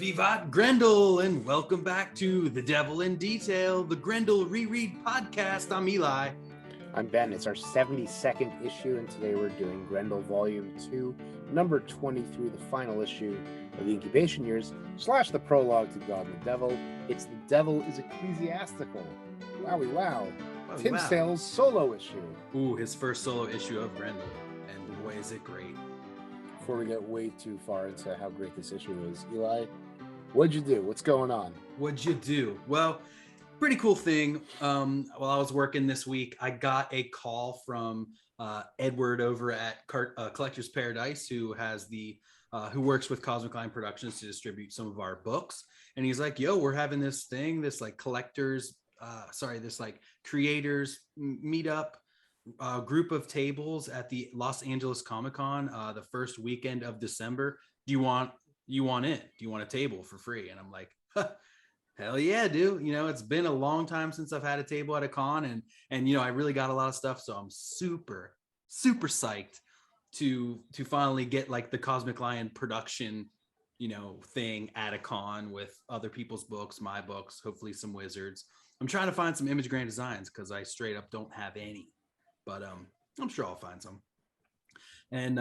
Vivat Grendel, and welcome back to The Devil in Detail, the Grendel Reread Podcast. I'm Eli. I'm Ben. It's our 72nd issue, and today we're doing Grendel Volume 2, number 23, the final issue of the incubation years, / the prologue to God and the Devil. It's The Devil is Ecclesiastical. Wowie wow. Tim Sale's solo issue. Ooh, his first solo issue of Grendel, and boy, is it great. Before we get way too far into how great this issue is, Eli, what'd you do? What's going on? What'd you do? Well, pretty cool thing. While I was working this week, I got a call from Edward over at Collector's Paradise, who has who works with Cosmic Line Productions to distribute some of our books. And he's like, yo, we're having this thing, this like collectors, this like creators meetup group of tables at the Los Angeles Comic-Con the first weekend of December. Do you want in? Do you want a table for free? And I'm like, hell yeah, dude. You know, it's been a long time since I've had a table at a con, and you know, I really got a lot of stuff, so I'm super psyched to finally get like the Cosmic Lion production, you know, thing at a con with other people's books, my books, hopefully some Wizards. I'm trying to find some Image Grand Designs because I straight up don't have any, but I'm sure I'll find some. And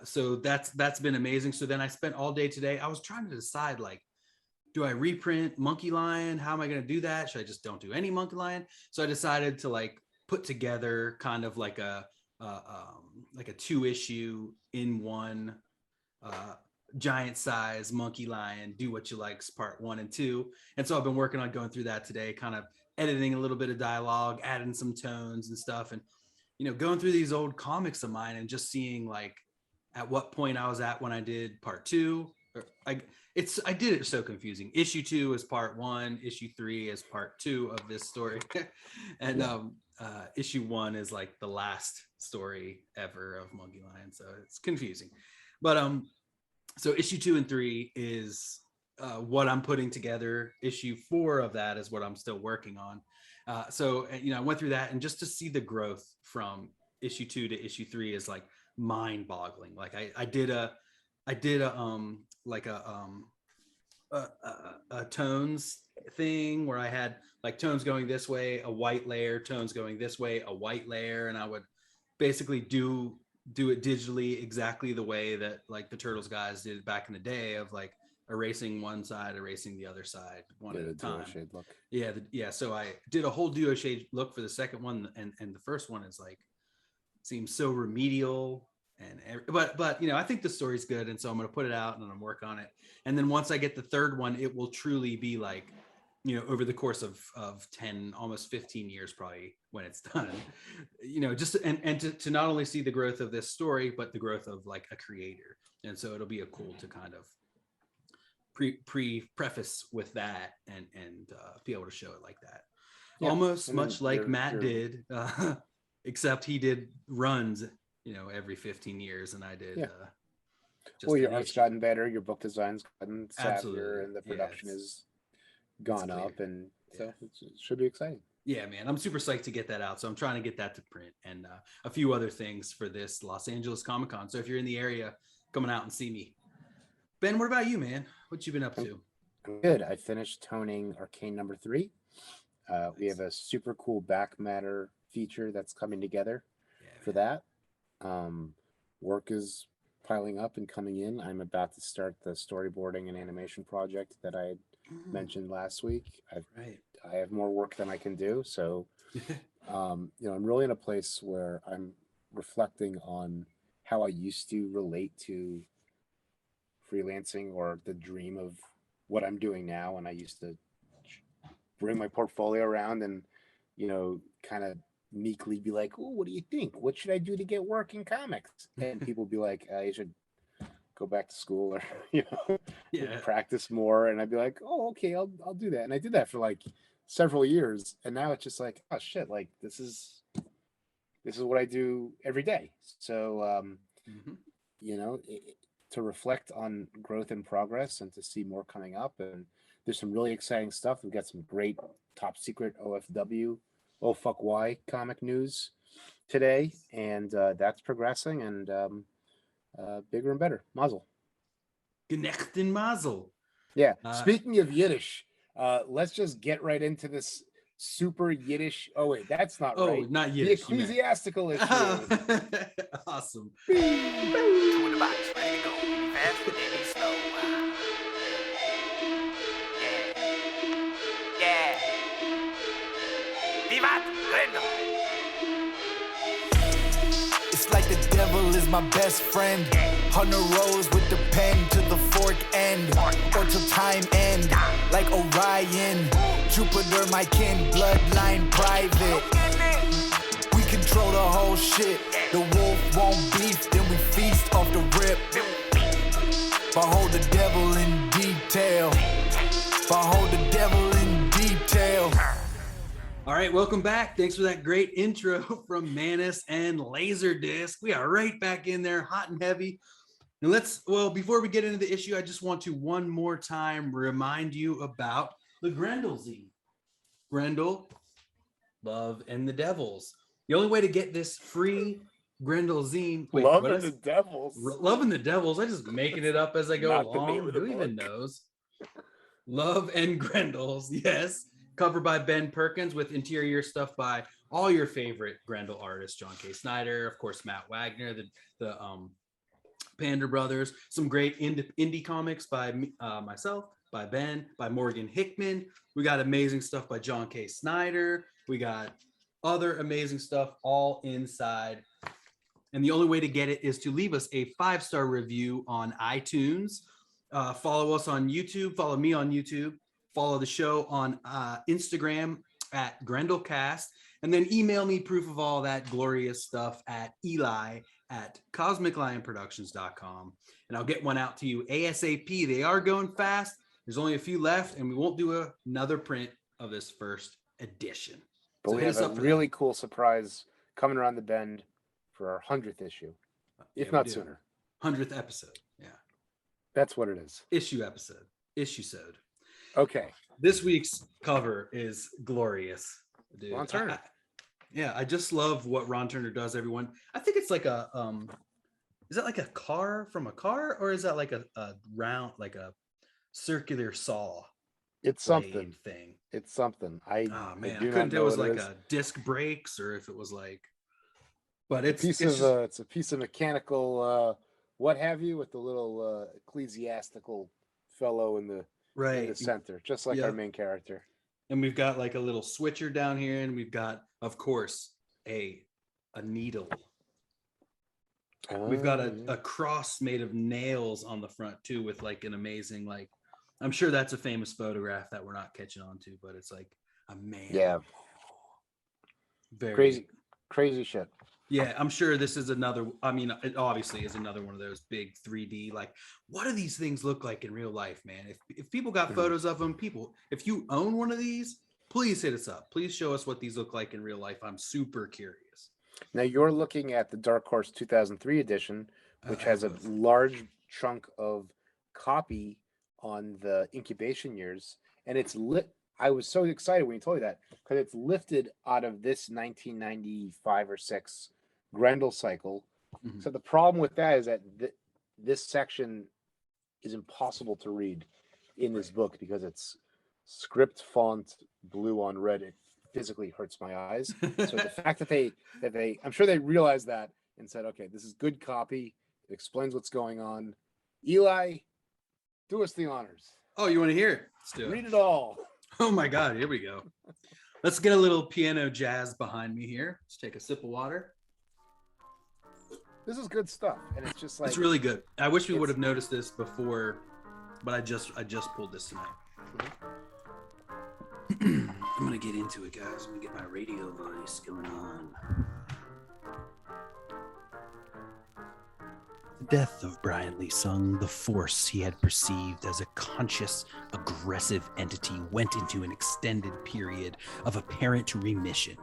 so that's been amazing. So then I spent all day today. I was trying to decide, like, do I reprint Monkey Lion? How am I going to do that? Should I just don't do any Monkey Lion? So I decided to like put together kind of like a 2-issue in one giant size Monkey Lion, Do What You Likes part 1 and 2. And so I've been working on going through that today, kind of editing a little bit of dialogue, adding some tones and stuff, and you know, going through these old comics of mine and just seeing like at what point I was at when I did part 2. I did it so confusing. Issue 2 is part 1, issue 3 is part 2 of this story, and issue 1 is like the last story ever of Monkey Lion, so it's confusing. But so issue 2 and 3 is what I'm putting together. Issue 4 of that is what I'm still working on. So you know, I went through that, and just to see the growth from issue 2 to issue 3 is like mind-boggling. Like I did a tones thing where I had like tones going this way, a white layer, tones going this way, a white layer, and I would basically do it digitally exactly the way that like the Turtles guys did back in the day, of like erasing one side, erasing the other side one at a time. Shade look. So I did a whole duo shade look for the second one, and the first one is like seems so remedial, but you know, I think the story's good, and so I'm going to put it out and I'm going to work on it. And then once I get the third one, it will truly be like, you know, over the course of 10, almost 15 years probably when it's done, you know, just and to not only see the growth of this story, but the growth of like a creator. And so it'll be a cool to kind of preface with that and be able to show it like that. Yeah. Almost much like Matt did, except he did runs, you know, every 15 years, and I did. Well, your art's gotten better, your book design's gotten savvier, and the production has gone up, and so it should be exciting. Yeah, man, I'm super psyched to get that out. So I'm trying to get that to print, and a few other things for this Los Angeles Comic-Con. So if you're in the area, coming out and see me. Ben, what about you, man? What you been up to? I'm good. I finished toning Arcane number 3. We have a super cool back matter feature that's coming together for that. Work is piling up and coming in. I'm about to start the storyboarding and animation project that I had mentioned last week. I have more work than I can do, so you know, I'm really in a place where I'm reflecting on how I used to relate to freelancing, or the dream of what I'm doing now. And I used to bring my portfolio around and, you know, kind of meekly be like, oh, what do you think? What should I do to get work in comics? And people be like, you should go back to school, or, you know, practice more. And I'd be like, oh, okay, I'll do that. And I did that for like several years. And now it's just like, oh shit, like this is what I do every day. So, you know, to reflect on growth and progress, and to see more coming up. And there's some really exciting stuff. We've got some great top secret OFW, oh fuck why comic news today, and that's progressing, and bigger and better. Mazel. Genechten Mazel. Yeah. Speaking of Yiddish, let's just get right into this super Yiddish. Oh wait, that's not right. Not Yiddish. The ecclesiastical issue. Awesome. Two in the box, ready to go. Fast and then slow. Yeah. Vivat Grendel. It's like the devil is my best friend. On the roads with the pen to the fork end, or till time end. Like Orion, Jupiter, my kin, bloodline private. We control the whole shit. The wolf won't beef, then we feast off the rip. Behold the devil in detail. Behold the devil in detail. All right, welcome back. Thanks for that great intro from Manus and Laserdisc. We are right back in there, hot and heavy. And before we get into the issue, I just want to one more time remind you about the Grendel zine. Grendel, Love and the Devils. The only way to get this free Grendel zine. Wait, Love and the Devils. Love and the Devils. I'm just making it up as I go Not along. Who even knows? Love and Grendels, yes. Covered by Ben Perkins with interior stuff by all your favorite Grendel artists, John K. Snyder, of course, Matt Wagner, the Pander Brothers, some great indie comics by myself, by Ben, by Morgan Hickman. We got amazing stuff by John K. Snyder. We got other amazing stuff all inside. And the only way to get it is to leave us a 5-star review on iTunes. Follow us on YouTube. Follow me on YouTube. Follow the show on Instagram at GrendelCast. And then email me proof of all that glorious stuff at eli@cosmiclionproductions.com. And I'll get one out to you ASAP. They are going fast. There's only a few left, and we won't do another print of this first edition. But we have a really cool surprise coming around the bend for our 100th issue, if not sooner. 100th episode, yeah. That's what it is. Issue episode. Issue-sode. Okay. This week's cover is glorious, dude. Ron Turner. I just love what Ron Turner does, everyone. I think it's like a is that like a car from a car, or is that like a round, like a circular saw? It's something thing. It's something. I couldn't tell it was like a disc brakes or if it was like, but it's a piece of mechanical what have you, with the little ecclesiastical fellow in the center, just like our main character. And we've got like a little switcher down here, and we've got, of course, a needle. We've got a cross made of nails on the front too, with like an amazing, like, I'm sure that's a famous photograph that we're not catching on to, but it's like a man. Yeah. Very crazy shit. Yeah, I'm sure this is another, I mean, it obviously is another one of those big 3D, like, what do these things look like in real life, man? If people got photos of them, if you own one of these, please hit us up. Please show us what these look like in real life. I'm super curious. Now you're looking at the Dark Horse 2003 edition, which has a large chunk of copy on the incubation years, and it's lit. I was so excited when you told me that, because it's lifted out of this 1995 or 6 Grendel cycle. Mm-hmm. So the problem with that is that this section is impossible to read in this book because it's script font blue on red. It physically hurts my eyes. So the fact that they I'm sure they realized that and said, okay, this is good copy. It explains what's going on. Eli, do us the honors. Oh, you want to hear it? Let's do it. Read it all. Oh my God, here we go. Let's get a little piano jazz behind me here. Let's take a sip of water. This is good stuff, and it's just like, it's really good. I wish we would have noticed this before, but I just pulled this tonight. I'm gonna get into it, guys. I'm gonna get my radio voice going on. The death of Brian Lee Sung, the force he had perceived as a conscious, aggressive entity, went into an extended period of apparent remission.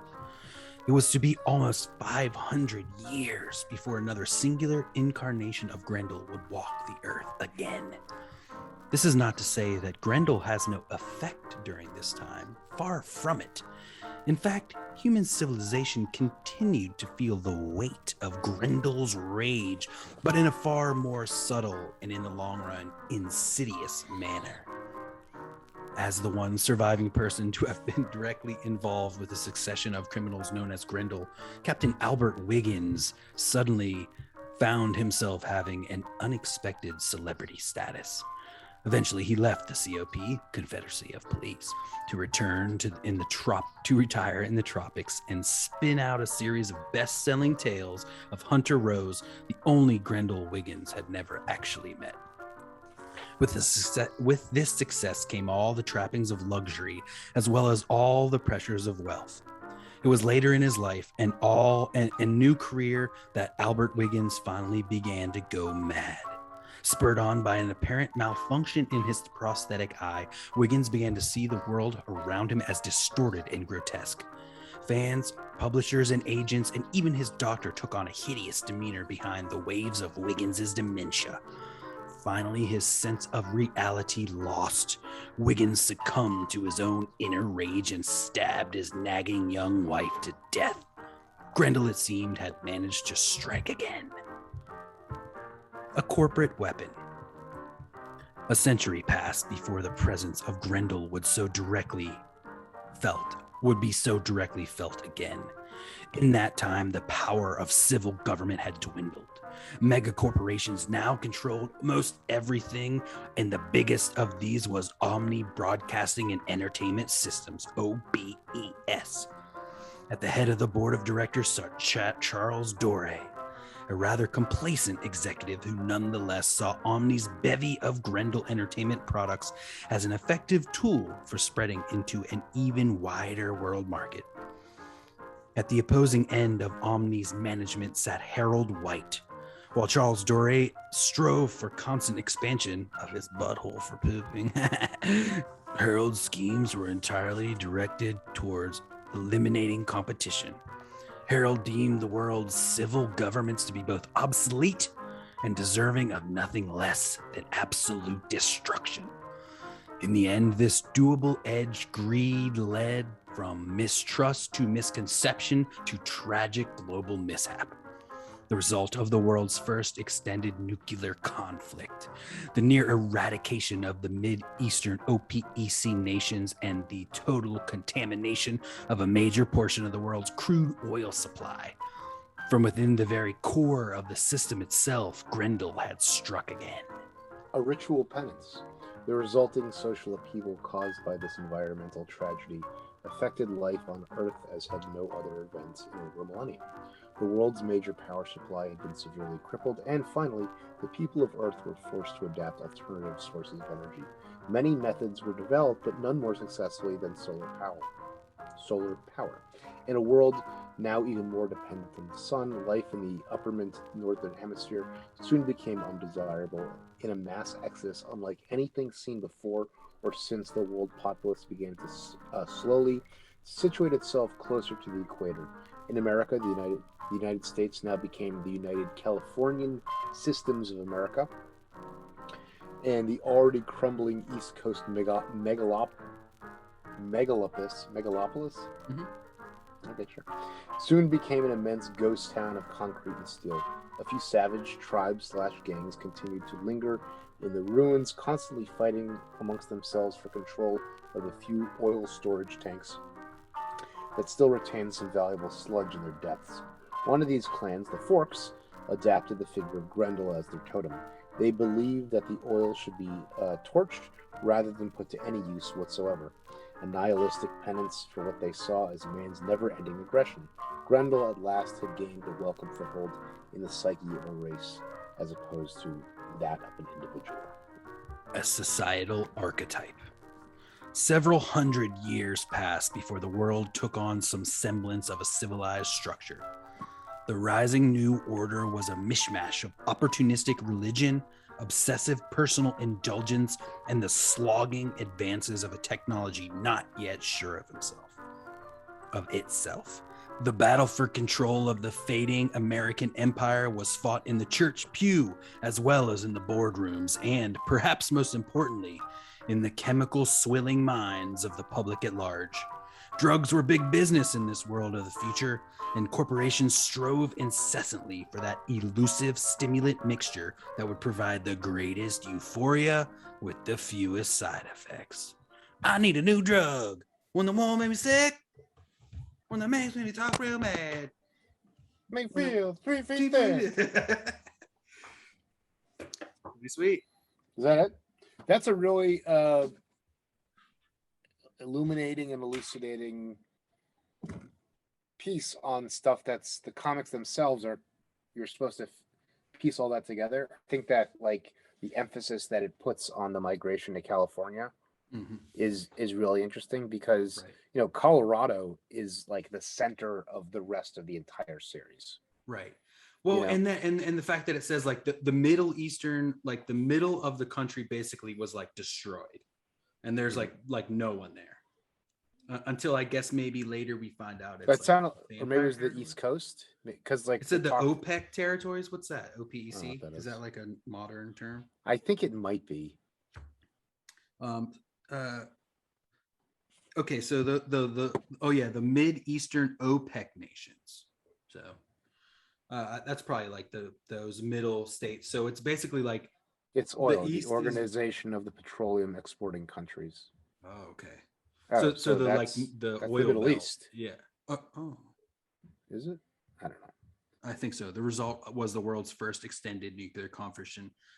It was to be almost 500 years before another singular incarnation of Grendel would walk the earth again. This is not to say that Grendel has no effect during this time. Far from it. In fact, human civilization continued to feel the weight of Grendel's rage, but in a far more subtle and, in the long run, insidious manner. As the one surviving person to have been directly involved with the succession of criminals known as Grendel, Captain Albert Wiggins suddenly found himself having an unexpected celebrity status. Eventually, he left the COP, Confederacy of Police, to retire in the tropics and spin out a series of best-selling tales of Hunter Rose, the only Grendel Wiggins had never actually met. With this success came all the trappings of luxury, as well as all the pressures of wealth. It was later in his life and new career that Albert Wiggins finally began to go mad. Spurred on by an apparent malfunction in his prosthetic eye, Wiggins began to see the world around him as distorted and grotesque. Fans, publishers, and agents, and even his doctor took on a hideous demeanor behind the waves of Wiggins's dementia. Finally, his sense of reality lost. Wiggins succumbed to his own inner rage and stabbed his nagging young wife to death. Grendel, it seemed, had managed to strike again. A corporate weapon. A century passed before the presence of Grendel would be so directly felt again. In that time, the power of civil government had dwindled. Mega corporations now controlled most everything, and the biggest of these was Omni Broadcasting and Entertainment Systems, OBES. At the head of the board of directors sat Charles Doré, a rather complacent executive who nonetheless saw Omni's bevy of Grendel Entertainment products as an effective tool for spreading into an even wider world market. At the opposing end of Omni's management sat Harold White, while Charles Doré strove for constant expansion of his butthole for pooping. Harold's schemes were entirely directed towards eliminating competition. Harold deemed the world's civil governments to be both obsolete and deserving of nothing less than absolute destruction. In the end, this double-edged greed led from mistrust to misconception to tragic global mishap. The result of the world's first extended nuclear conflict, the near eradication of the Mid-Eastern OPEC nations, and the total contamination of a major portion of the world's crude oil supply. From within the very core of the system itself, Grendel had struck again. A ritual penance. The resulting social upheaval caused by this environmental tragedy affected life on Earth as had no other events in over a millennium. The world's major power supply had been severely crippled, and finally, the people of Earth were forced to adapt alternative sources of energy. Many methods were developed, but none more successfully than solar power. In a world now even more dependent on the sun, life in the upper northern hemisphere soon became undesirable in a mass exodus unlike anything seen before or since the world populace began to slowly situate itself closer to the equator. In America, the United States now became the United Californian Systems of America, and the already crumbling East Coast megalopolis, okay, sure, soon became an immense ghost town of concrete and steel. A few savage tribes/gangs continued to linger in the ruins, constantly fighting amongst themselves for control of the few oil storage tanks that still retained some valuable sludge in their depths. One of these clans, the Forks, adapted the figure of Grendel as their totem. They believed that the oil should be torched rather than put to any use whatsoever. A nihilistic penance for what they saw as man's never-ending aggression. Grendel at last had gained a welcome foothold in the psyche of a race, as opposed to that of an individual. A societal archetype. Several hundred years passed before the world took on some semblance of a civilized structure. The rising new order was a mishmash of opportunistic religion, obsessive personal indulgence, and the slogging advances of a technology not yet sure of itself. The battle for control of the fading American empire was fought in the church pew as well as in the boardrooms, and, perhaps most importantly, in the chemical swilling minds of the public at large. Drugs were big business in this world of the future, and corporations strove incessantly for that elusive stimulant mixture that would provide the greatest euphoria with the fewest side effects. I need a new drug. When the war made me sick, when the makes me talk real mad. Make feel 3 feet there. Pretty sweet. Is that it? That's a really illuminating and elucidating piece on stuff that's the comics themselves are. You're supposed to piece all that together. I think that like the emphasis that it puts on the migration to California is really interesting because you know Colorado is like the center of the rest of the entire series. Right. Well, and the fact that it says like the Middle Eastern, like the middle of the country basically was like destroyed, and there's like no one there until I guess maybe later we find out. That sounded, or maybe it was the East Coast because like it said the OPEC territories. What's that? OPEC? Is that like a modern term? I think it might be. Okay, so the Mid-Eastern OPEC nations. So that's probably like those middle states. So it's basically like it's oil, the Organization of the Petroleum Exporting Countries. Oh, okay. So the like the oil the Middle belt. East. Yeah. Is it? I don't know. I think so. The result was the world's first extended nuclear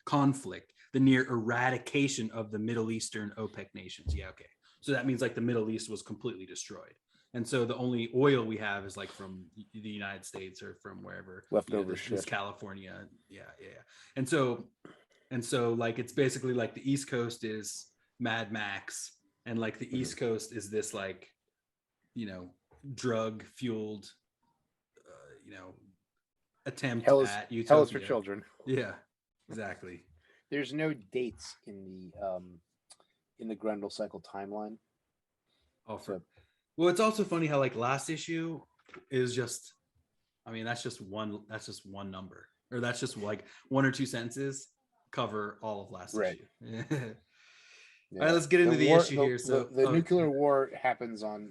conflict, the near eradication of the Middle Eastern OPEC nations. Yeah, okay. So that means like the Middle East was completely destroyed. And so the only oil we have is like from the United States or from wherever. Leftover shit. California. Yeah. And so like it's basically like the East Coast is Mad Max, and like the East Coast is this like, you know, drug fueled, attempt at utopia. Hell is for children. Yeah, exactly. There's no dates in the Grendel cycle timeline. Well, it's also funny how like last issue is just, I mean, that's just one number, or that's just like one or two sentences cover all of last issue. Yeah. All right, let's get into the issue here. So the nuclear war happens on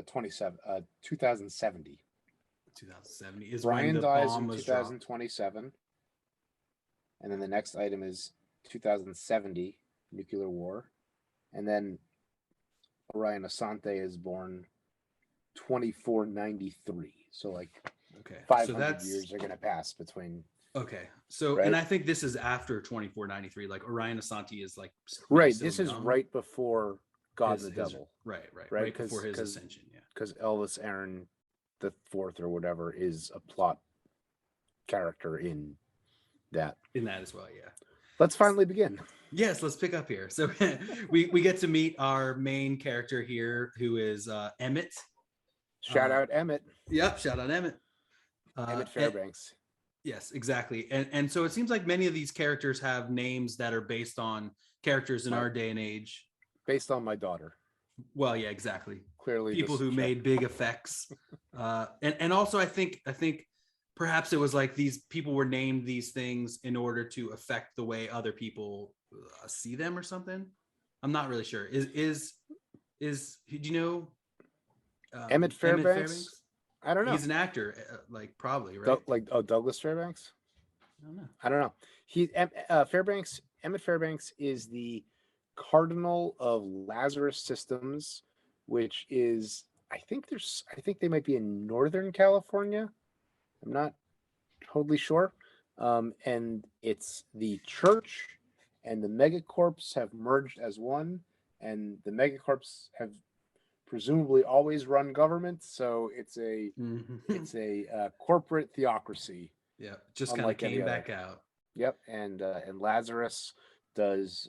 2070. 2070 is Brian when the dies bomb in was 2027, dropped. and then the next item is 2070 nuclear war, and then Orion Asante is born 2493. So like 500 years are going to pass between. Okay, so right? And I think this is after 2493. Like Orion Asante is like right. This is right before God and the Devil. Right before his ascension. Yeah, because Elvis Aaron the Fourth or whatever is a plot character in that. In that as well, yeah. Let's finally begin. Yes, let's pick up here. So we get to meet our main character here, who is Emmett. Shout out Emmett. Yep, shout out Emmett. Emmett Fairbanks. Yes, exactly. And so it seems like many of these characters have names that are based on characters in our day and age. Based on my daughter. Well, yeah, exactly. Clearly, people who made big effects. And also I think perhaps it was like these people were named these things in order to affect the way other people see them or something. I'm not really sure. Is do you know Emmett Fairbanks? I don't know. He's an actor, like probably, right? Douglas Fairbanks? I don't know. Emmett Fairbanks is the Cardinal of Lazarus Systems, which is I think they might be in Northern California. I'm not totally sure. And it's the church and the megacorps have merged as one, and the megacorps have presumably always run government, so it's a corporate theocracy. Yeah, just kind of came back out. Yep, and Lazarus does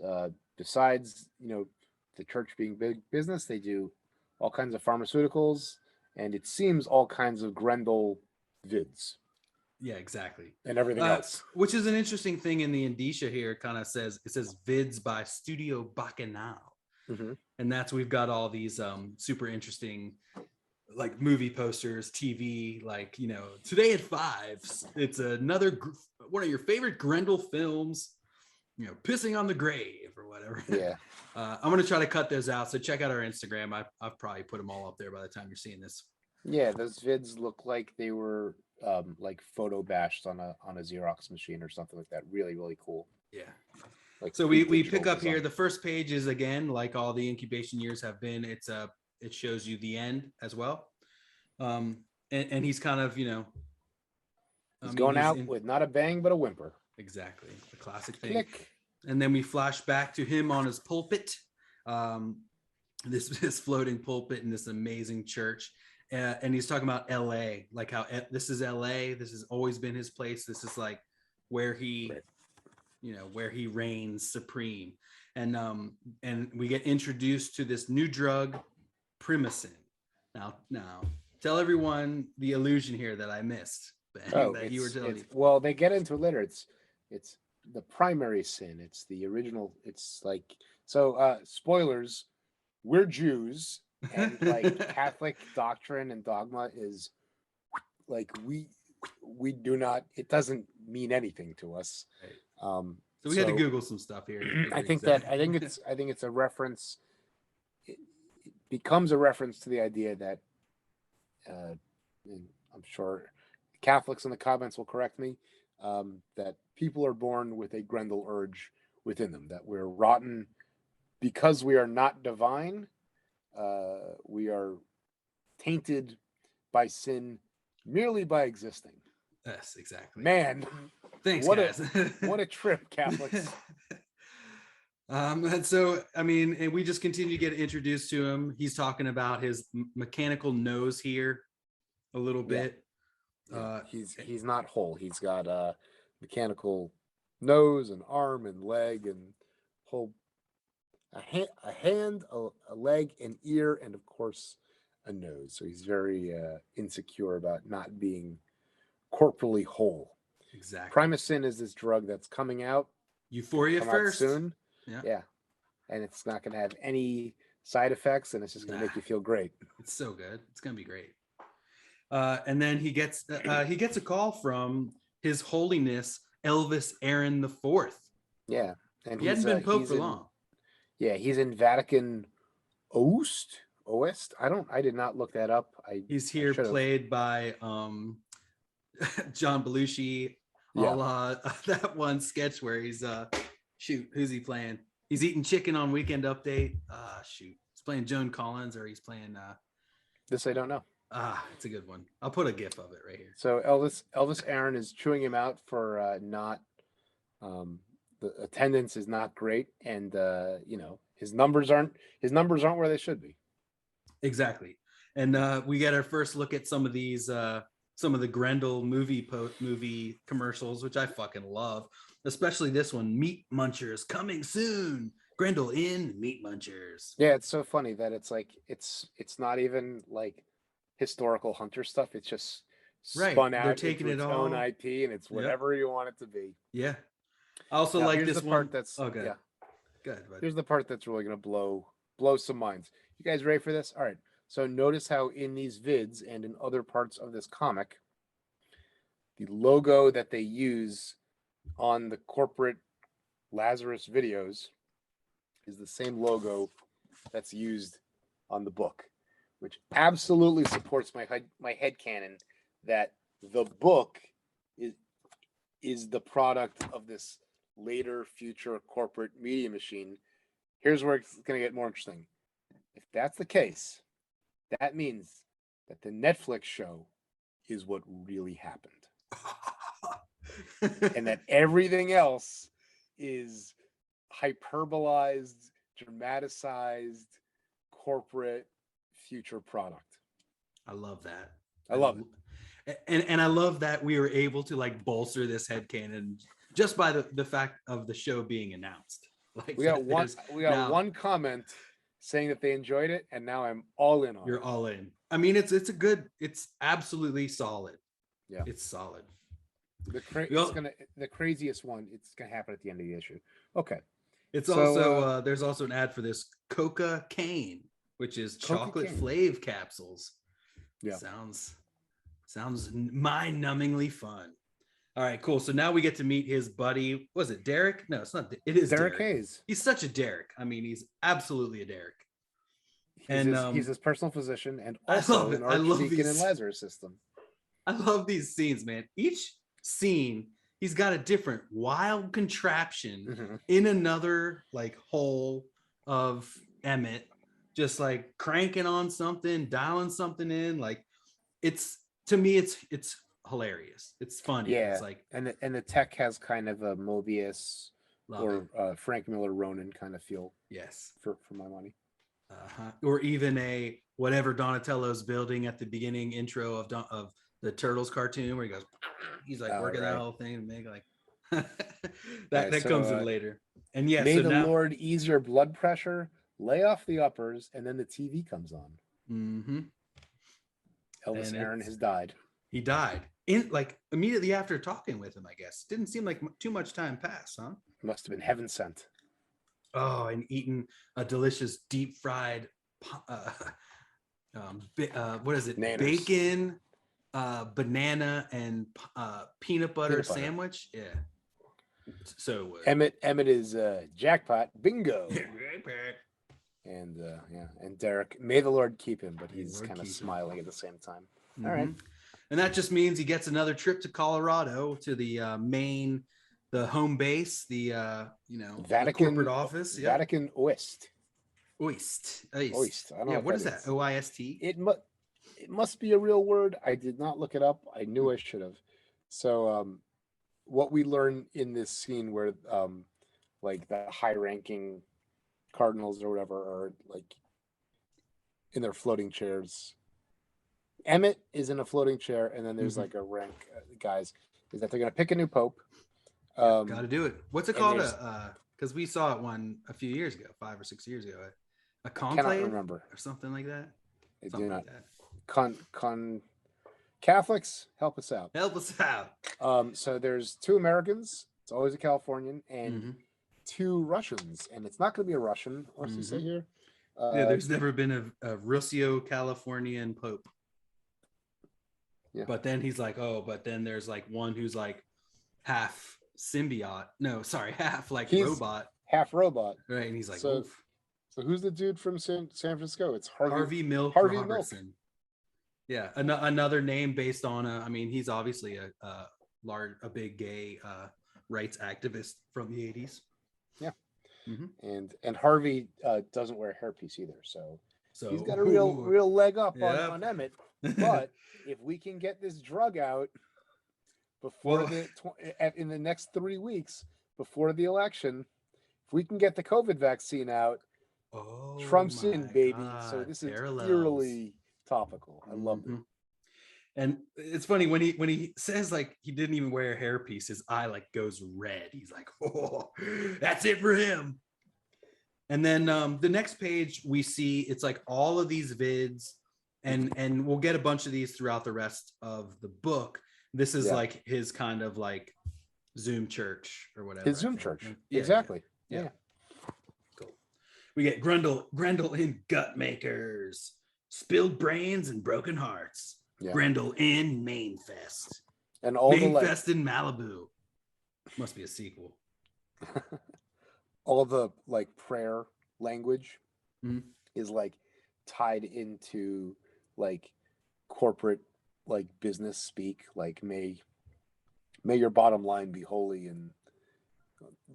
besides the church being big business, they do all kinds of pharmaceuticals, and it seems all kinds of Grendel vids. Yeah, exactly. And everything else. Which is an interesting thing in the indicia here. It says vids by Studio Bacchanal. Mm-hmm. And we've got all these super interesting like movie posters, TV, like, today at 5, it's another one of your favorite Grendel films, pissing on the grave or whatever. Yeah. I'm going to try to cut those out. So check out our Instagram. I've probably put them all up there by the time you're seeing this. Yeah, those vids look like they were like photo bashed on a Xerox machine or something like that. Really, really cool. Yeah. Like so we pick up here. The first page is, again, like all the incubation years have been, it shows you the end as well. And he's kind of, he's going out with not a bang but a whimper. Exactly, the classic thing. Click. And then we flash back to him on his pulpit, this floating pulpit in this amazing church. And he's talking about LA, like how this is LA. This has always been his place. This is like where he, where he reigns supreme. And we get introduced to this new drug, Primacin. Now, tell everyone the illusion here that I missed. That you were telling me. Well, they get into it later. It's the primary sin. It's the original. It's like, so spoilers, we're Jews, and like Catholic doctrine and dogma is like we do not, it doesn't mean anything to us. Right. So we had to Google some stuff here. I think it's a reference. It becomes a reference to the idea that and I'm sure Catholics in the comments will correct me, that people are born with a Grendel urge within them, that we're rotten because we are not divine. We are tainted by sin merely by existing. Yes, exactly. Man, thanks, guys. What a trip, Catholics. And so, I mean, and we just continue to get introduced to him. He's talking about his mechanical nose here a little bit. He's not whole. He's got a mechanical nose, an arm, and leg, and whole a hand, a leg, an ear, and of course a nose. So he's very insecure about not being corporally whole. Exactly. Primacin is this drug that's coming out. Euphoria first soon. Yeah. And it's not going to have any side effects, and it's just going to make you feel great. It's so good. It's going to be great. And then he gets a call from His Holiness Elvis Aaron IV. Yeah, and he hadn't been Pope for long. Yeah, he's in Vatican Ost. I did not look that up. He's here played by John Belushi, a la that one sketch where he's who's he playing? He's eating chicken on Weekend Update. He's playing Joan Collins, or he's playing this I don't know. It's a good one. I'll put a gif of it right here. So Elvis Aaron is chewing him out for not the attendance is not great, and his numbers aren't where they should be. Exactly. And we get our first look at some of these some of the Grendel movie commercials, which I fucking love, especially this one, Meat Munchers coming soon. Grendel in Meat Munchers. Yeah, it's so funny that it's like it's not even like historical hunter stuff. It's just spun out. They're taking its own IP, and it's whatever you want it to be. Yeah. I also like this part that's good. Yeah. Good. Here's the part that's really gonna blow some minds. You guys ready for this? All right. So notice how in these vids and in other parts of this comic, the logo that they use on the corporate Lazarus videos is the same logo that's used on the book, which absolutely supports my headcanon that the book is the product of this later future corporate media machine. Here's where it's going to get more interesting. If that's the case, that means that the Netflix show is what really happened. And that everything else is hyperbolized, dramatized, corporate future product. I love that. I love it. And I love that we were able to like bolster this headcanon just by the fact of the show being announced. Like we got one comment saying that they enjoyed it, and now I'm all in on it. You're all in. I mean, it's absolutely solid. Yeah, it's solid. The craziest one. It's gonna happen at the end of the issue. Okay. It's also there's also an ad for this Coca Cane, which is chocolate Flav capsules. Yeah, sounds mind-numbingly fun. All right, cool. So now we get to meet his buddy. Was it Derek? No, it's not. It is Derek Hayes. He's such a Derek. I mean, he's absolutely a Derek. He's his personal physician and also an archdeacon in Lazarus System. I love these scenes, man. Each scene, he's got a different wild contraption in another like hole of Emmett, just like cranking on something, dialing something in. Like it's hilarious. It's funny. Yeah, it's like and the tech has kind of a Mobius or Frank Miller Ronin kind of feel. Yes, for my money. Or even a whatever Donatello's building at the beginning intro of the Turtles cartoon where he's like working that whole thing to make like that comes in later. And yeah, may the Lord ease your blood pressure, lay off the uppers, and then the TV comes on. Elvis Aaron has died. He died in like immediately after talking with him, I guess. Didn't seem like too much time passed, huh? Must have been heaven sent. Oh, and eating a delicious deep fried what is it? Nanners. Bacon, banana, and peanut butter sandwich. Yeah. So Emmett is jackpot bingo. And and Derek, may the Lord keep him, but he's kind of smiling at the same time. All right. And that just means he gets another trip to Colorado to the the home base, the Vatican the corporate office. Yeah. Vatican Oist. Oist. I don't know what is that? OIST? It must be a real word. I did not look it up. I knew I should have. So what we learn in this scene where like the high-ranking cardinals or whatever are like in their floating chairs. Emmett is in a floating chair, and then there's like a rank guys. Is that they're gonna pick a new pope? Got to do it. What's it called? Because we saw it a few years ago, 5 or 6 years ago. A conclave, cannot remember, or something like that. I do not. Catholics, help us out. Help us out. So there's 2 Americans. It's always a Californian and 2 Russians, and it's not going to be a Russian. What's he say here? There's never been a Russo-Californian pope. Yeah. But then he's like, but then there's like one who's like half symbiote. No, sorry, half like robot. Half robot. Right, and he's like, so who's the dude from San Francisco? It's Harvey Milk Robertson. Milk. Yeah, another name based on he's obviously a big gay rights activist from the 80s. Yeah. And Harvey doesn't wear a hairpiece either, so he's got a real leg up on Emmett. But if we can get this drug out before in the next 3 weeks before the election, if we can get the COVID vaccine out, Trump's in, baby. God, so this is eerily topical. I love it. And it's funny when he says like he didn't even wear a hairpiece, his eye like goes red. He's like, oh, that's it for him. And then the next page we see it's like all of these vids, and we'll get a bunch of these throughout the rest of the book. This is like his kind of like Zoom church or whatever. His Zoom church. Exactly. Yeah. Cool. We get Grendel in Gut Makers, Spilled Brains and Broken Hearts. Yeah. Grendel in Mainfest. And all Mainfest in Malibu. Must be a sequel. All the like prayer language is like tied into like corporate like business speak, like may your bottom line be holy, and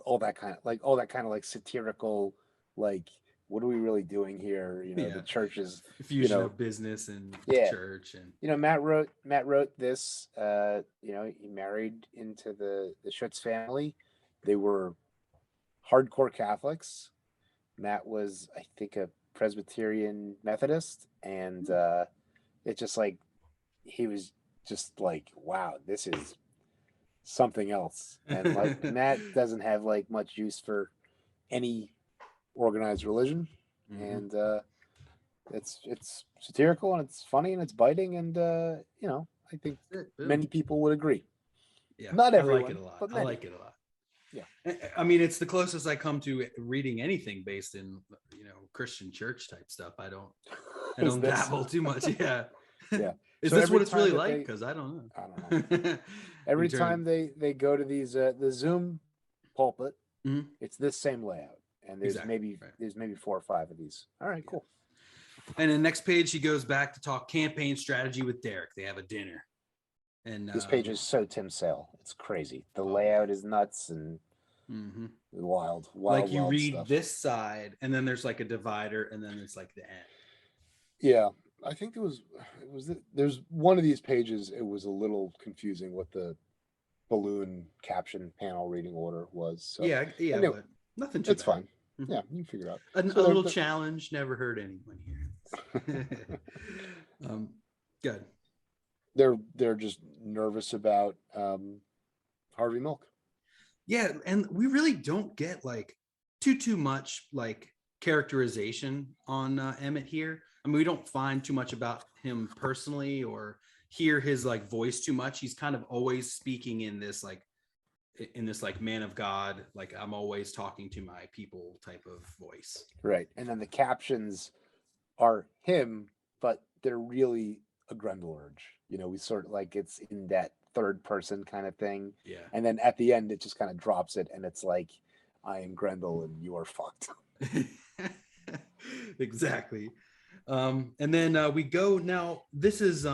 all that kind of like satirical, like what are we really doing here? The church is fusion of business and church, and Matt wrote this. He married into the Schutz family. They were hardcore Catholics. Matt was, I think, a Presbyterian Methodist, and it's just like he was just like, wow, this is something else. And like Matt doesn't have like much use for any organized religion, and it's satirical and it's funny and it's biting, and I think many people would agree. Yeah, not everyone. I like it a lot. But I like it a lot. Yeah, I mean, it's the closest I come to reading anything based in Christian church type stuff. I don't dabble too much. Yeah. Yeah. Is So this every what it's time really that like? they- Because I don't I don't know. know. Every In term- time they go to these the Zoom pulpit, Mhm. it's this same layout, and there's Exactly, right. maybe 4 or 5 of these. All right, cool. And then next page, he goes back to talk campaign strategy with Derek. They have a dinner. And This page is so Tim Sale. It's crazy. The Oh, layout is nuts and mhm. wild, Like you wild read stuff. this side, and then there's like a divider, and then it's like the end. Yeah, I think there's one of these pages. It was a little confusing what the balloon caption panel reading order was. So Yeah, anyway, but nothing too it's bad. fine. Mhm. Yeah, you can figure it out. A So little they're- challenge never hurt anyone here. Good. They're just nervous about Harvey Milk. Yeah, and we really don't get like too much like characterization on Emmett here. I mean, we don't find too much about him personally or hear his like voice too much. He's kind of always speaking in this like man of God, like I'm always talking to my people type of voice. Right. And then the captions are him, but they're really a Grendel urge. You know, we sort of like it's in that third person kind of thing. Yeah. And then at the end, it just kind of drops it and it's like, I am Grendel and you are fucked. Exactly. And then we go now. This is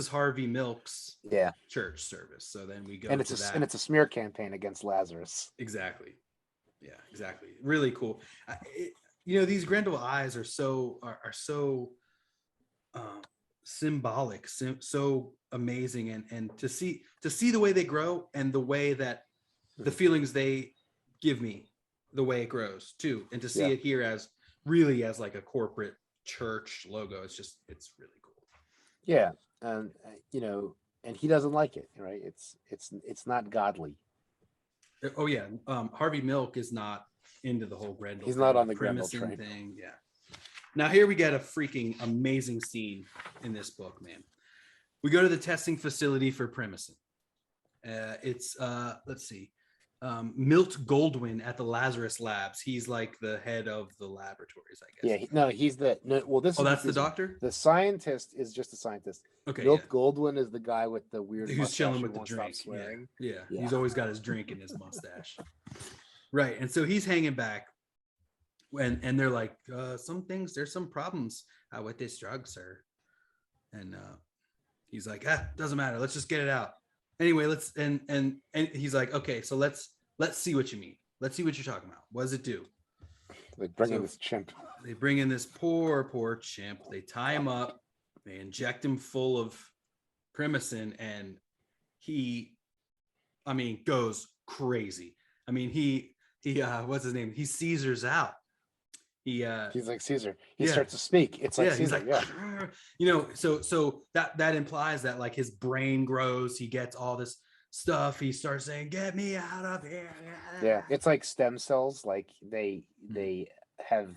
Harvey Milk's church service. So then we go and to that. And it's a smear campaign against Lazarus. Exactly. Yeah, exactly. Really cool. You know, these Grendel eyes are so symbolic, so amazing, and to see the way they grow and the way that the feelings they give me, the way it grows too, and to see it here as really as like a corporate church logo, it's really cool. Yeah, and you know, and he doesn't like it, right? It's not godly. Oh yeah, Harvey Milk is not into the whole Grendel. He's not on the Grendel Primacin train. thing. Yeah. Now here we get a freaking amazing scene in this book, man. We go to the testing facility for Primacin. It's let's see, Milt Goldwyn at the Lazarus Labs. He's like the head of the laboratories, I guess. He's the well. This Oh, is that's the doctor. The scientist is just a scientist. Okay. Milt Goldwyn is the guy with the weird. Who's chilling with who the won't stop drink? swearing. Yeah. Yeah. He's always got his drink in his mustache. Right, and so he's hanging back. And they're like, there's some problems with this drug, sir. And he's like, doesn't matter. Let's just get it out. Anyway, let's and he's like, okay, so let's see what you mean. Let's see what you're talking about. What does it do? They bring in this chimp. They bring in this poor chimp. They tie him up. They inject him full of Primacin, and he, I mean, goes crazy. I mean, he what's his name? He Caesars out. He's like Caesar. He starts to speak. It's like Caesar. He's like, you know, so that implies that like his brain grows. He gets all this stuff. He starts saying, "Get me out of here." Yeah, it's like stem cells. Like they have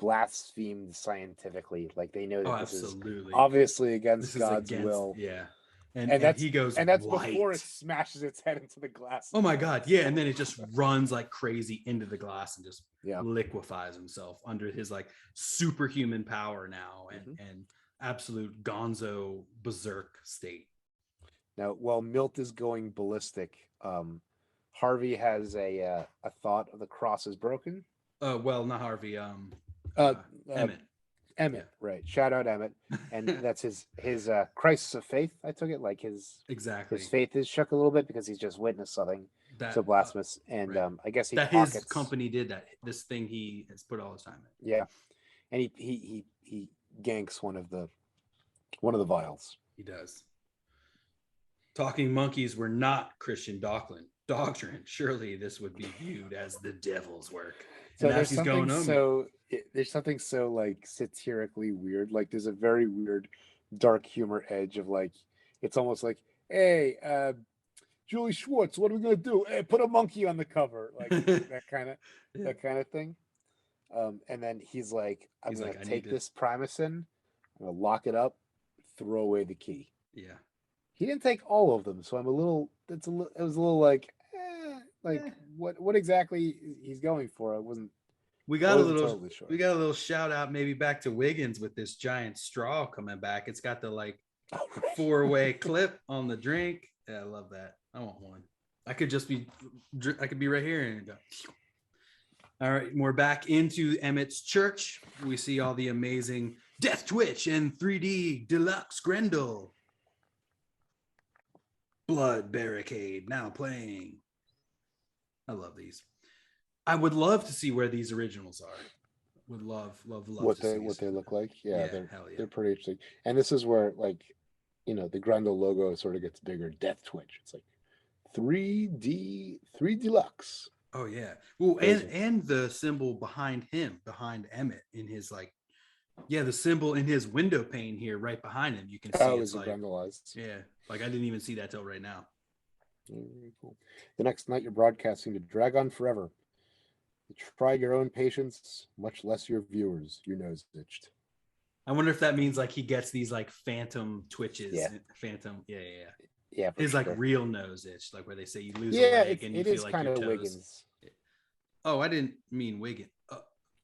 blasphemed scientifically. Like they know that this is obviously against God's will. Yeah. And he goes, and that's white. before it smashes its head into the glass. Oh my God. Yeah. And then it just runs like crazy into the glass and just Yeah. liquefies himself under his like superhuman power now and absolute gonzo berserk state. Now, while Milt is going ballistic, Harvey has a thought of the cross is broken. Well, not Harvey. Emmett, right? Shout out Emmett, and that's his crisis of faith. I took it like his faith is shook a little bit because he's just witnessed something so blasphemous, and right. I guess his company did that. This thing he has put all his time in. Yeah, and he ganks one of the vials. He does. Talking monkeys were not Christian doctrine. Surely this would be viewed as the devil's work. So there's something so like satirically weird. Like there's a very weird dark humor edge of like, it's almost like, hey, Julie Schwartz, what are we gonna do? Hey, put a monkey on the cover, like that kind of thing. And then he's like, I'm gonna take this Primacin, I'm gonna lock it up, throw away the key. Yeah. He didn't take all of them, so it was a little like, what exactly he's going for? I wasn't. We got a little. Totally sure. We got a little shout out, maybe back to Wiggins with this giant straw coming back. It's got the like 4-way clip on the drink. Yeah, I love that. I want one. I could be right here and go. All right, we're back into Emmett's church. We see all the amazing Death Twitch and 3D Deluxe Grendel. Blood Barricade now playing. I love these. I would love to see where these originals are. Would love what to see what they look like. Yeah, they're pretty interesting. And this is where, like, you know, the Grendel logo sort of gets bigger. Death Twitch. It's like 3D Deluxe. Oh yeah. Well, and the symbol behind him, behind Emmett, in his the symbol in his window pane here, right behind him. You can see it's like Grendel eyes. Yeah, like I didn't even see that till right now. Very cool. The next night you're broadcasting to drag on forever. You try your own patience, much less your viewers. Your nose itched. I wonder if that means like he gets these like phantom twitches. Yeah. Phantom. Yeah. Yeah, it's like real nose itch, like where they say you lose a leg and you feel like your toes. Wiggins. Oh, I didn't mean Wiggins.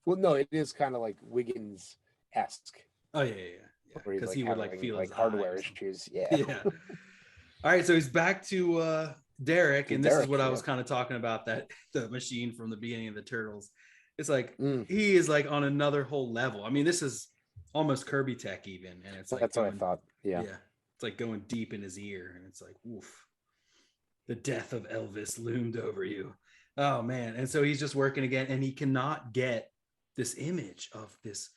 Well, no, it is kind of like Wiggins-esque. Oh yeah. Because he would like feel like hardware issues. Yeah. All right, so he's back to Derek, and this is what I was kind of talking about, that the machine from the beginning of the Turtles. It's like he is like on another whole level. I mean, this is almost Kirby tech even, and it's like that's what I thought. Yeah. It's like going deep in his ear, and it's like, woof. The death of Elvis loomed over you. Oh man. And so he's just working again, and he cannot get this image of this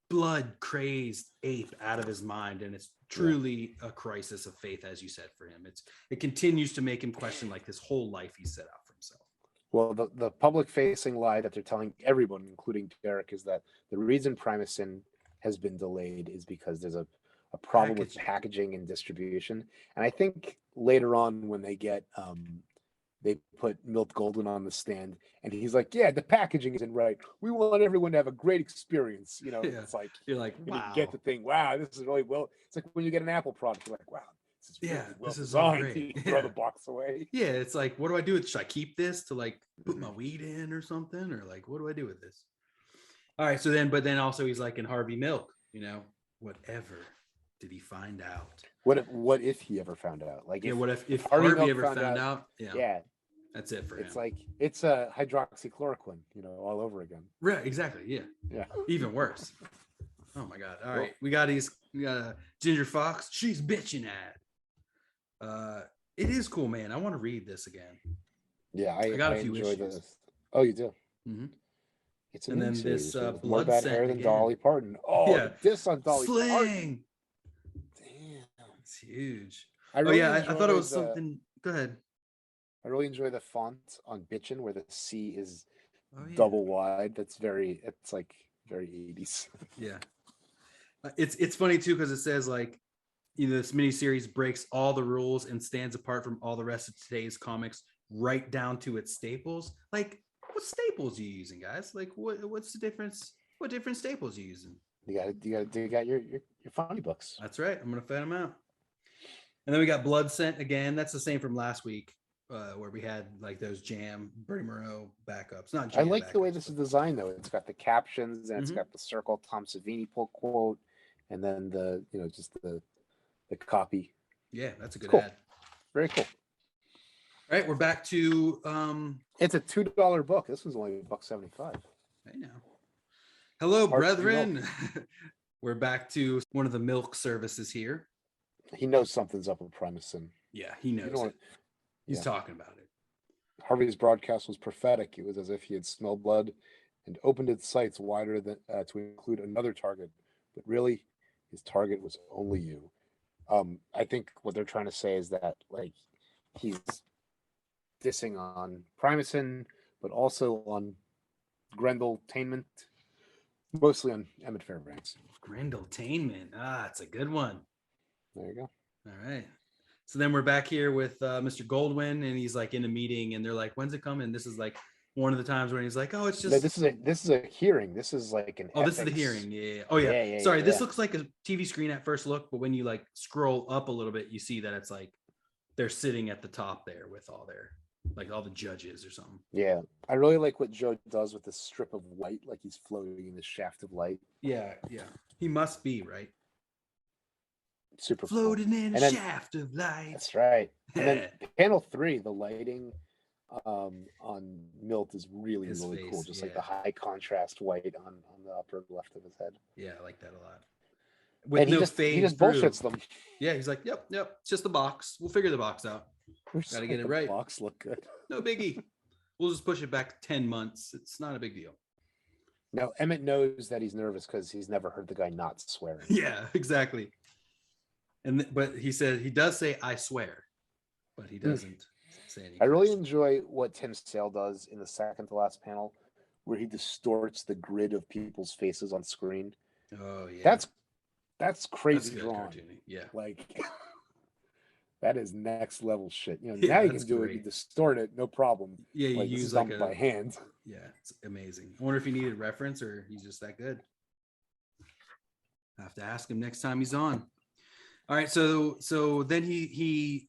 blood crazed ape out of his mind. And it's truly a crisis of faith, as you said, for him. It continues to make him question like this whole life he set out for himself. Well, the public facing lie that they're telling everyone, including Derek, is that the reason Primacin has been delayed is because there's a problem with packaging and distribution. And I think later on when they get they put Milt Goldwyn on the stand, and he's like, yeah, the packaging isn't right. We want everyone to have a great experience. You know, it's like, you're like, wow. You get the thing. Wow, this is really well. It's like when you get an Apple product, you're like, wow, this is really well designed. You throw the box away. Yeah, it's like, what do I do with? Should I keep this to like put my weed in or something, or like, what do I do with this? All right, so then, but then also he's like in Harvey Milk, you know, whatever did he find out? What if he ever found out? Like, what if Harvey ever found out? Yeah, that's it for him. It's like it's a hydroxychloroquine, you know, all over again. Right, exactly. Yeah. Even worse. Oh my God. All right, we got a Ginger Fox. She's bitching at. It is cool, man. I want to read this again. Yeah, I got a few issues. This. Oh, you do. Mm-hmm. It's a and then series, this more blood bad scent hair than again. Dolly Parton. Oh, yeah. This on Dolly Sling. Parton. Damn, it's huge. I thought it was something. Go ahead. I really enjoy the font on Bitchin', where the C is double wide. It's like very 80s. Yeah. It's funny too, because it says like, you know, this miniseries breaks all the rules and stands apart from all the rest of today's comics, right down to its staples. Like, what staples are you using, guys? Like, what's the difference? What different staples are you using? You gotta dig out your funny books. That's right. I'm gonna fan them out. And then we got Blood Scent again. That's the same from last week, where we had like those Jam, Bernie Moreau backups. Not Jam. I like the way this is designed, though. It's got the captions and it's got the circle Tom Savini pull quote, and then the just the copy. Yeah, that's a good cool. ad. Very cool. All right, we're back to it's a $2 book. This one's only $1.75. I know. Hello, brethren. We're back to one of the milk services here. He knows something's up with Primacin. Yeah, he knows. He's talking about it. Harvey's broadcast was prophetic. It was as if he had smelled blood and opened its sights wider than to include another target. But really, his target was only you. I think what they're trying to say is that like he's dissing on Primacin, but also on Grendel-tainment, mostly on Emmett Fairbanks. Grendel-tainment. It's a good one. There you go. All right. So then we're back here with Mr. Goldwyn, and he's like in a meeting, and they're like, "When's it coming?" This is like one of the times when he's like, "Oh, it's just." No, this is a hearing. This is like an. Oh, this is the hearing. Yeah. Oh, yeah. Sorry, this looks like a TV screen at first look, but when you like scroll up a little bit, you see that it's like they're sitting at the top there with all their like all the judges or something. Yeah, I really like what Joe does with this strip of light, like he's floating in this shaft of light. Yeah. He must be right. super floating cool. in a shaft of light. That's right. And then panel 3, the lighting on Milt is really cool. Just like the high contrast white on the upper left of his head. Yeah, I like that a lot. With and no he fade just through. bullshits them. Yeah, he's like, yep, it's just the box. We'll figure the box out. Gotta get it right. The box look good. No biggie. We'll just push it back 10 months. It's not a big deal. Now Emmett knows that he's nervous because he's never heard the guy not swearing. Yeah, exactly. But he said he does say I swear, but he doesn't say anything. I really enjoy what Tim Sale does in the second to last panel, where he distorts the grid of people's faces on screen. Oh yeah, that's crazy good drawn. cartooning. Yeah, like that is next level shit. You know, Yeah, now you can that's do great. it, you distort it, no problem. Yeah, you like, use done like by hand. Yeah, it's amazing. I wonder if he needed reference or he's just that good. I have to ask him next time he's on. All right, so then he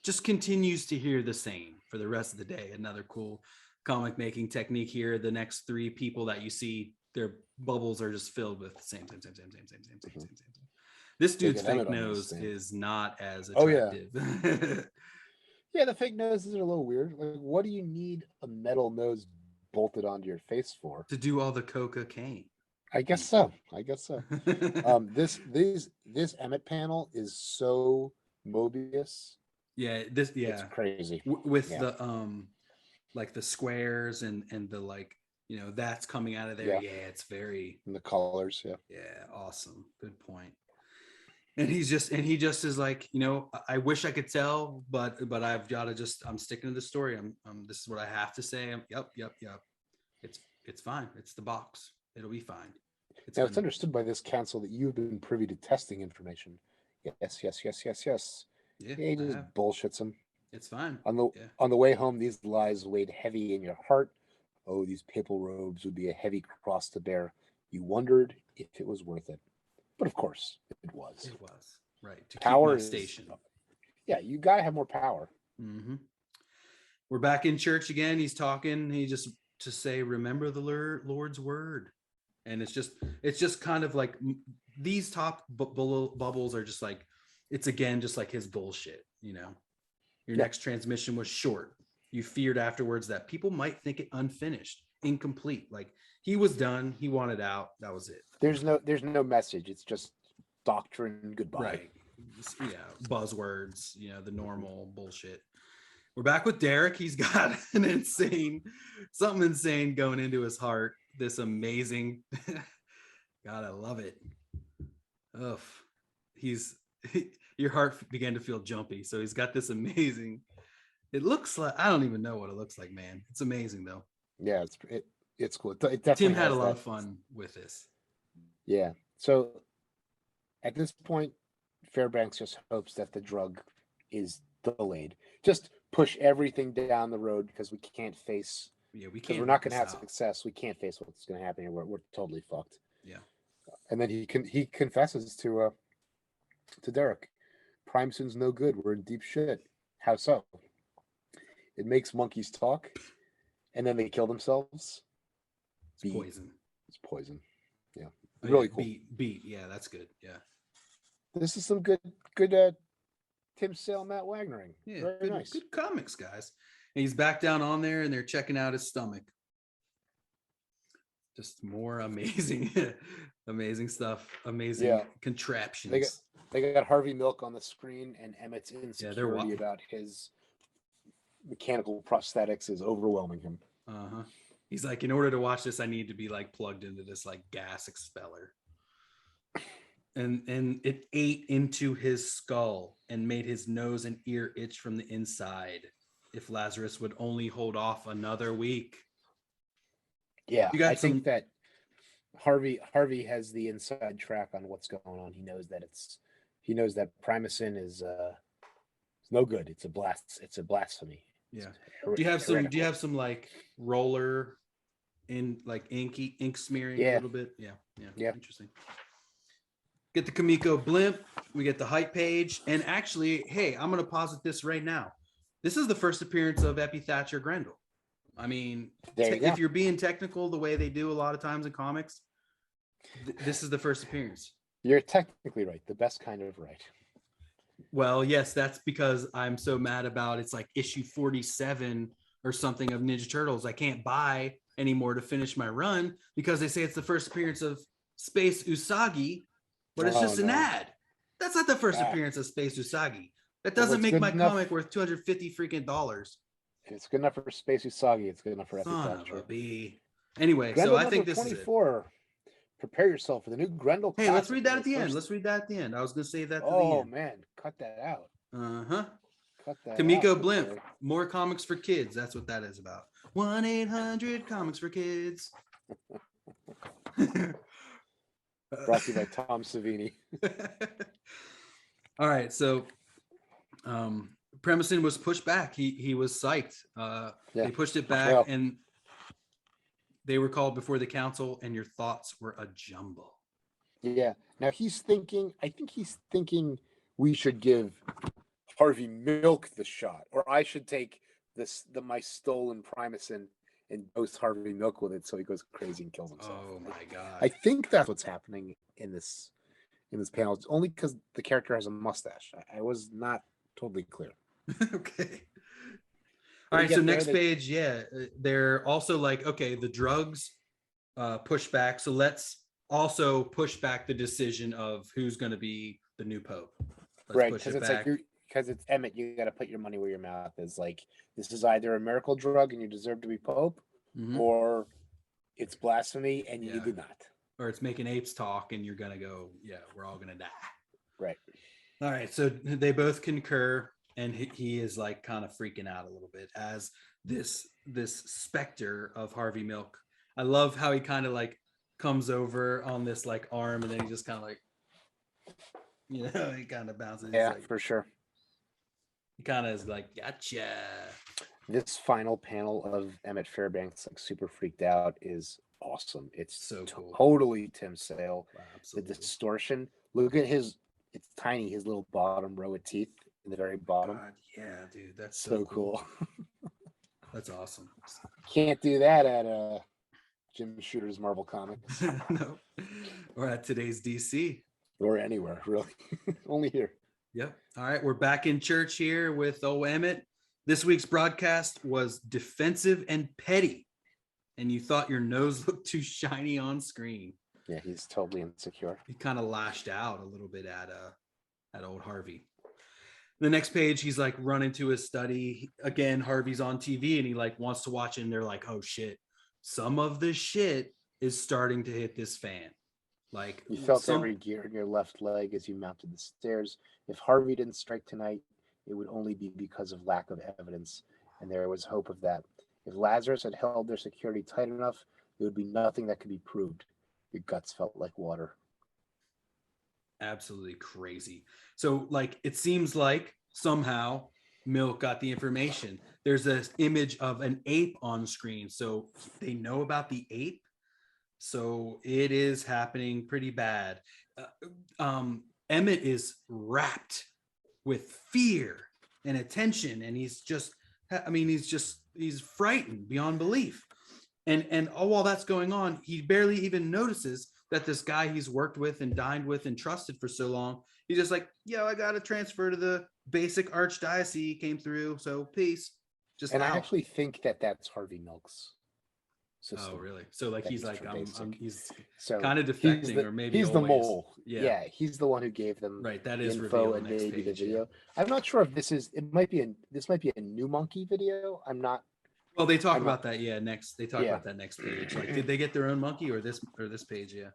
just continues to hear the same for the rest of the day. Another cool comic making technique here. The next 3 people that you see, their bubbles are just filled with same. This dude's fake nose is not as attractive. Yeah, the fake noses are a little weird. Like, what do you need a metal nose bolted onto your face for? To do all the cocaine. I guess so. This Emmett panel is so Mobius. Yeah, it's crazy. With the like the squares and the like, you know, that's coming out of there. Yeah, it's very and the colors. Yeah, awesome. Good point. And he just is like, you know, I wish I could tell, but I've got to I'm sticking to the story. This is what I have to say. Yep. It's fine. It's the box. It'll be fine. It's understood by this council that you've been privy to testing information. Yes. Yeah, he just bullshits him. It's fine. On the way home, these lies weighed heavy in your heart. Oh, these papal robes would be a heavy cross to bear. You wondered if it was worth it. But of course, it was. It was. Right. To power keep my station. Yeah, you got to have more power. Mm-hmm. We're back in church again. He's talking. He just to say, remember the Lord's word. And it's just kind of like these top bubbles are just like, it's again, just like his bullshit, you know. Your next transmission was short. You feared afterwards that people might think it unfinished, incomplete. Like he was done. He wanted out. That was it. There's no message. It's just doctrine. Goodbye. Right. Yeah. Buzzwords, you know, the normal bullshit. We're back with Derek. He's got something insane going into his heart. This amazing, God, I love it. Oh, your heart began to feel jumpy. So he's got this amazing, it looks like, I don't even know what it looks like, man. It's amazing though. Yeah, it's cool. It definitely Tim had a lot of fun with this. Yeah. So at this point, Fairbanks just hopes that the drug is delayed. Just push everything down the road because we can't face. Yeah, we can't. We're not going to have success. We can't face what's going to happen here. We're totally fucked. Yeah. And then he confesses to Derek, Primacin's no good. We're in deep shit. How so? It makes monkeys talk, and then they kill themselves. It's poison. It's poison. Yeah. Really cool. Beat. Yeah, that's good. Yeah. This is some good Tim Sale, Matt Wagnering. Yeah, very nice. Good comics, guys. And he's back down on there, and they're checking out his stomach. Just more amazing stuff. Amazing contraptions. They got Harvey Milk on the screen, and Emmett's insecurity about his mechanical prosthetics is overwhelming him. He's like, in order to watch this, I need to be like plugged into this like gas expeller. And it ate into his skull and made his nose and ear itch from the inside. If Lazarus would only hold off another week. Yeah, I think that Harvey has the inside track on what's going on. He knows that Primacin is no good. It's a blasphemy. Yeah. Do you have some like roller in like ink smearing a little bit? Yeah. Interesting. Get the Kamiko blimp. We get the hype page. And actually, hey, I'm going to posit this right now. This is the first appearance of Epi Thatcher Grendel. I mean, if you're being technical the way they do a lot of times in comics, this is the first appearance. You're technically right. The best kind of right. Well, yes, that's because I'm so mad about it's like issue 47 or something of Ninja Turtles. I can't buy anymore to finish my run because they say it's the first appearance of Space Usagi, but it's just an ad. That's not the first appearance of Space Usagi. That doesn't make my comic worth $250 freaking dollars. It's good enough for Space Usagi. It's good enough for Epic Son Capture. of a bee. Anyway, Grendel so I think this 24. is it. Prepare yourself for the new Grendel. Hey, let's read that at the end. Let's read that at the end. I was going to save that to the end. Oh, man. Cut that out. Uh-huh. Cut that Kamiko out. Blimp. Okay. More comics for kids. That's what that is about. 1-800 comics for kids. Brought to you by Tom Savini. All right. So Primacin was pushed back. He was psyched. They pushed it back and they were called before the council and your thoughts were a jumble. Yeah. Now I think he's thinking we should give Harvey Milk the shot, or I should take my stolen Primacin and dose Harvey Milk with it so he goes crazy and kills himself. Oh my God. I think that's what's happening in this panel. It's only because the character has a mustache. I was not totally clear. Okay. All right, so next page, they're also like, okay, the drugs push back, so let's also push back the decision of who's going to be the new pope. Right, because it's like because it's Emmett, you got to put your money where your mouth is. Like, this is either a miracle drug and you deserve to be pope, or it's blasphemy and you do not. Or it's making apes talk and you're going to go, we're all going to die. Right. All right, so they both concur. And he is like kind of freaking out a little bit as this specter of Harvey Milk. I love how he kind of like comes over on this like arm and then he just kind of like, he kind of bounces. Yeah, like, for sure. He kind of is like, gotcha. This final panel of Emmett Fairbanks, like super freaked out, is awesome. It's so cool. Totally Tim Sale. Wow, the distortion. Look at it's tiny, his little bottom row of teeth. In the very bottom. God, yeah, dude, that's so cool. That's awesome. Can't do that at Jim Shooter's Marvel Comics. No, or at today's DC, or anywhere really. Only here. Yep. All right, we're back in church here with Emmett. This week's broadcast was defensive and petty, and you thought your nose looked too shiny on screen. Yeah, he's totally insecure. He kind of lashed out a little bit at old Harvey. The next page, he's like running to his study again. Harvey's on TV and he like wants to watch it. And they're like, oh shit, some of the shit is starting to hit this fan. Like, you felt every gear in your left leg as you mounted the stairs. If Harvey didn't strike tonight, it would only be because of lack of evidence. And there was hope of that. If Lazarus had held their security tight enough, there would be nothing that could be proved. Your guts felt like water. Absolutely crazy. So like it seems like somehow Milk got the information. There's this image of an ape on screen, so they know about the ape. So it is happening pretty bad. Emmett is wrapped with fear and attention, and he's frightened beyond belief. And while that's going on, he barely even notices that this guy he's worked with and dined with and trusted for so long, he's just like, I got to transfer to the basic archdiocese, came through, so peace. I actually think that that's Harvey Milk's system. Oh, really? So like he's like, he's so kind of defecting, or maybe he's always. The mole. Yeah, he's the one who gave them that is info and maybe the video. I'm not sure if this might be a new monkey video. I'm not. Well, they talk about that. Yeah, next they talk about that next page. Like, did they get their own monkey or this page? Yeah,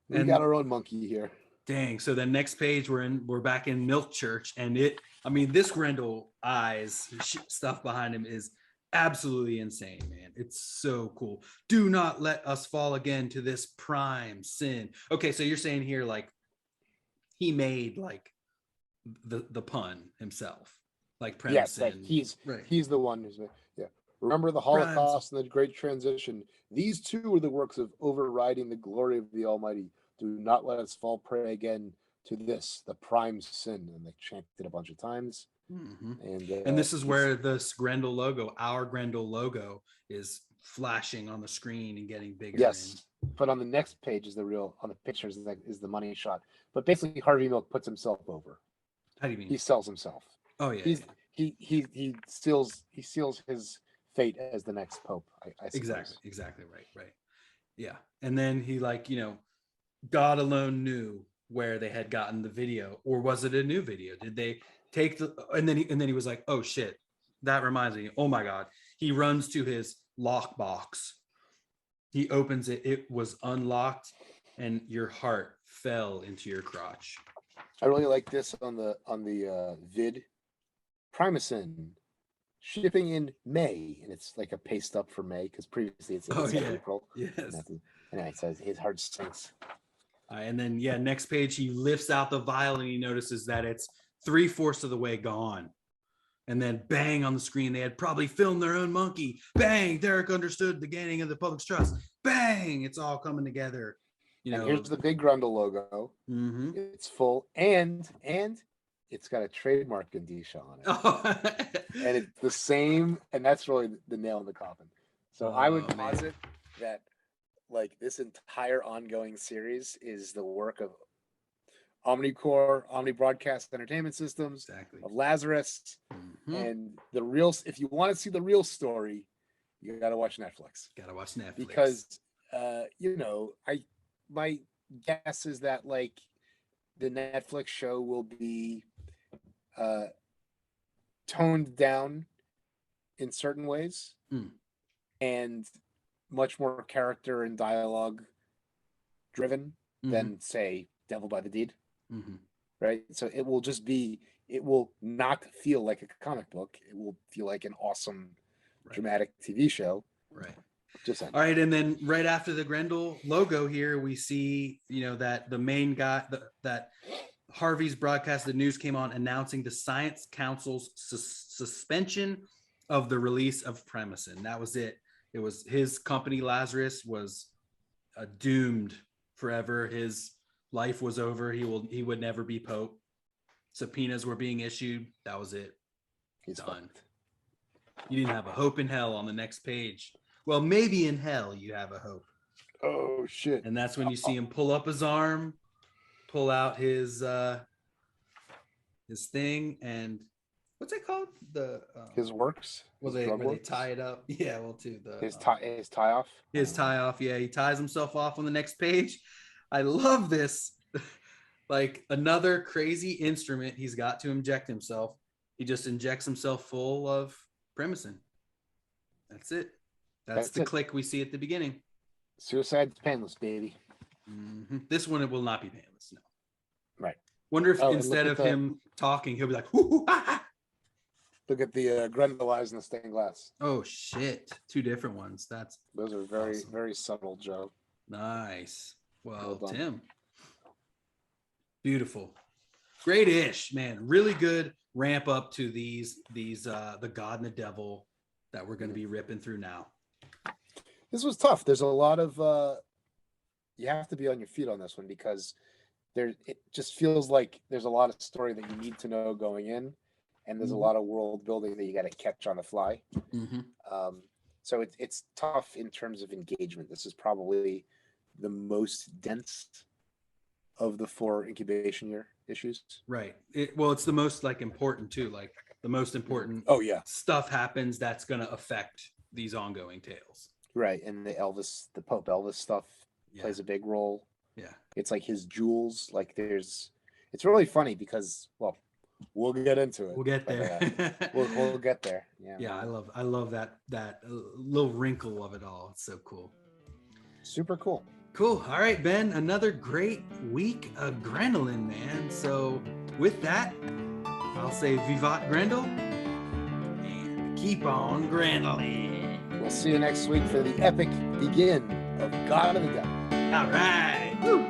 we got our own monkey here. Dang. So the next page we're back in Milk Church, and this Grendel eyes stuff behind him is absolutely insane, man. It's so cool. Do not let us fall again to this prime sin. Okay, so you're saying here like he made like the pun himself, like Primacin. Yes, like he's the one who's Remember the Holocaust and the Great Transition. These two are the works of overriding the glory of the Almighty. Do not let us fall prey again to this, the prime sin. And they chanted it a bunch of times. Mm-hmm. And this is where this Grendel logo, our Grendel logo, is flashing on the screen and getting bigger. Yes, but on the next page is on the pictures is the money shot. But basically, Harvey Milk puts himself over. How do you mean? He sells himself. Oh yeah. He's he seals his fate as the next pope. I suppose. Exactly. Right. Yeah. And then he God alone knew where they had gotten the video, or was it a new video? Did they take and then he was like, oh shit, that reminds me. Oh my God. He runs to his lock box. He opens it. It was unlocked, and your heart fell into your crotch. I really like this on the vid. Primacin shipping in May, and it's like a paste up for May because previously it's April. Yes. Anyway, it says his heart sinks. And then next page he lifts out the vial and he notices that it's 3/4 of the way gone. And then bang on the screen, they had probably filmed their own monkey. Bang, Derek understood the gaining of the public's trust. Bang, it's all coming together. And here's the big Grendel logo. Mm-hmm. It's full, and it's got a trademark Gandisha on it. Oh. And it's the same, and that's really the nail in the coffin. So I would posit that like this entire ongoing series is the work of Omnicore, Omni Broadcast Entertainment Systems, of Lazarus, and the real. If you want to see the real story, you got to watch Netflix. Because my guess is that like the Netflix show will be toned down in certain ways and much more character and dialogue driven than say Devil by the Deed. Right, so it will not feel like a comic book. It will feel like an awesome dramatic TV show. Right. Just saying. All right, and then right after the Grendel logo here, we see that the main guy that Harvey's broadcast the news came on announcing the Science Council's suspension of the release of Primacin. That was it. It was his company Lazarus was doomed forever. His life was over. He would never be pope. Subpoenas were being issued. That was it. He's done. You didn't have a hope in hell on the next page. Well, maybe in hell you have a hope. Oh shit. And that's when you see him pull up his arm, pull out his thing, and what's it called? His works. Where they tie it up. Yeah, his tie off. His tie off. Yeah, he ties himself off on the next page. I love this. Like another crazy instrument he's got to inject himself. He just injects himself full of Primacin. That's it. That's the click we see at the beginning. Suicide's painless, baby. This one, it will not be painless. No. Right. Wonder if instead of him talking, he'll be like, hoo, ha, ha. Look at the Grendel eyes in the stained glass. Oh shit! 2 different ones. Those are very awesome. Very subtle, Joe. Nice. Well, Tim. Beautiful. Great-ish, man. Really good ramp up to these the God and the Devil that we're going to be ripping through now. This was tough. There's a lot of you have to be on your feet on this one because it just feels like there's a lot of story that you need to know going in, and there's a lot of world building that you got to catch on the fly. So it's tough in terms of engagement. This is probably the most dense of the 4 incubation year issues. Right. It's the most important too. Like the most important stuff happens that's going to affect these ongoing tales. Right. And the Pope Elvis stuff plays a big role. Yeah. It's like his jewels. Like it's really funny because, well, we'll get into it. We'll get there. We'll get there. Yeah. Yeah. I love that little wrinkle of it all. It's so cool. Super cool. Cool. All right, Ben, another great week of Grendelin, man. So with that, I'll say Vivat Grendel and keep on Grendelin. We'll see you next week for the epic begin of God and the Devil. All right. Woo.